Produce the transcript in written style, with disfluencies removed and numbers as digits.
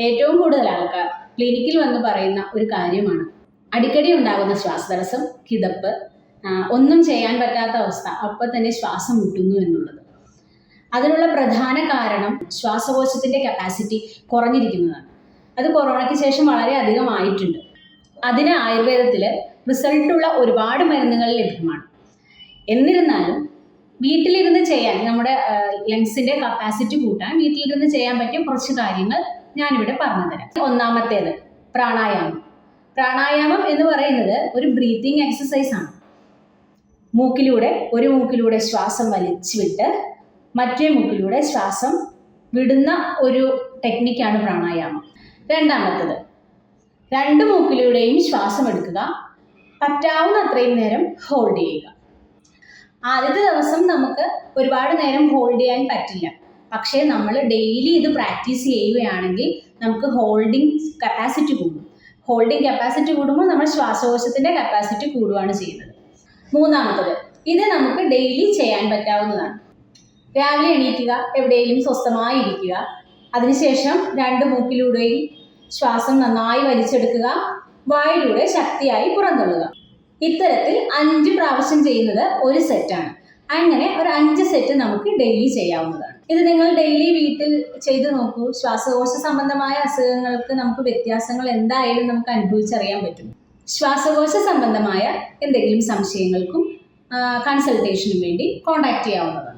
ഏറ്റവും കൂടുതൽ ആൾക്കാർ ക്ലിനിക്കിൽ വന്ന് പറയുന്ന ഒരു കാര്യമാണ് അടിക്കടി ഉണ്ടാകുന്ന ശ്വാസതടസ്സം, കിതപ്പ്, ഒന്നും ചെയ്യാൻ പറ്റാത്ത അവസ്ഥ, അപ്പം തന്നെ ശ്വാസം മുട്ടുന്നു എന്നുള്ളത്. അതിനുള്ള പ്രധാന കാരണം ശ്വാസകോശത്തിൻ്റെ കപ്പാസിറ്റി കുറഞ്ഞിരിക്കുന്നതാണ്. അത് കൊറോണയ്ക്ക് ശേഷം വളരെ അധികമായിട്ടുണ്ട്. അതിന് ആയുർവേദത്തിൽ റിസൾട്ടുള്ള ഒരുപാട് മരുന്നുകൾ ലഭ്യമാണ്. എന്നിരുന്നാലും വീട്ടിലിരുന്ന് ചെയ്യാൻ, നമ്മുടെ ലങ്സിൻ്റെ കപ്പാസിറ്റി കൂട്ടാൻ വീട്ടിലിരുന്ന് ചെയ്യാൻ പറ്റിയ കുറച്ച് കാര്യങ്ങൾ ഞാനിവിടെ പറഞ്ഞുതരാം. ഒന്നാമത്തേത് പ്രാണായാമം. പ്രാണായാമം എന്ന് പറയുന്നത് ഒരു ബ്രീത്തിങ് എക്സസൈസ് ആണ്. ഒരു മൂക്കിലൂടെ ശ്വാസം വലിച്ചു വിട്ട് മറ്റേ മൂക്കിലൂടെ ശ്വാസം വിടുന്ന ഒരു ടെക്നിക്കാണ് പ്രാണായാമം. രണ്ടാമത്തത്, രണ്ട് മൂക്കിലൂടെയും ശ്വാസം എടുക്കുക, പറ്റാവുന്ന അത്രയും നേരം ഹോൾഡ് ചെയ്യുക. ആദ്യത്തെ ദിവസം നമുക്ക് ഒരുപാട് നേരം ഹോൾഡ് ചെയ്യാൻ പറ്റില്ല. പക്ഷേ നമ്മൾ ഡെയിലി ഇത് പ്രാക്ടീസ് ചെയ്യുകയാണെങ്കിൽ നമുക്ക് ഹോൾഡിംഗ് കപ്പാസിറ്റി കൂടും. ഹോൾഡിംഗ് കപ്പാസിറ്റി കൂടുമ്പോൾ നമ്മുടെ ശ്വാസകോശത്തിൻ്റെ കപ്പാസിറ്റി കൂടുകയാണ് ചെയ്യുന്നത്. മൂന്നാമത്തത്, ഇത് നമുക്ക് ഡെയിലി ചെയ്യാൻ പറ്റാവുന്നതാണ്. രാവിലെ എണീക്കുക, എവിടെയെങ്കിലും സ്വസ്ഥമായി ഇരിക്കുക, അതിനുശേഷം രണ്ട് മൂക്കിലൂടെയും ശ്വാസം നന്നായി വലിച്ചെടുക്കുക, വായിലൂടെ ശക്തിയായി പുറന്തള്ളുക. ഇത്തരത്തിൽ 5 പ്രാവശ്യം ചെയ്യുന്നത് ഒരു സെറ്റാണ്. അങ്ങനെ ഒരു 5 സെറ്റ് നമുക്ക് ഡെയിലി ചെയ്യാവുന്നതാണ്. ഇത് നിങ്ങൾ ഡെയിലി വീട്ടിൽ ചെയ്ത് നോക്കൂ. ശ്വാസകോശ സംബന്ധമായ അസുഖങ്ങൾക്ക് നമുക്ക് വ്യത്യാസങ്ങൾ എന്തായാലും നമുക്ക് അനുഭവിച്ചറിയാൻ പറ്റും. ശ്വാസകോശ സംബന്ധമായ എന്തെങ്കിലും സംശയങ്ങൾക്കും കൺസൾട്ടേഷനും വേണ്ടി കോൺടാക്ട് ചെയ്യാവുന്നതാണ്.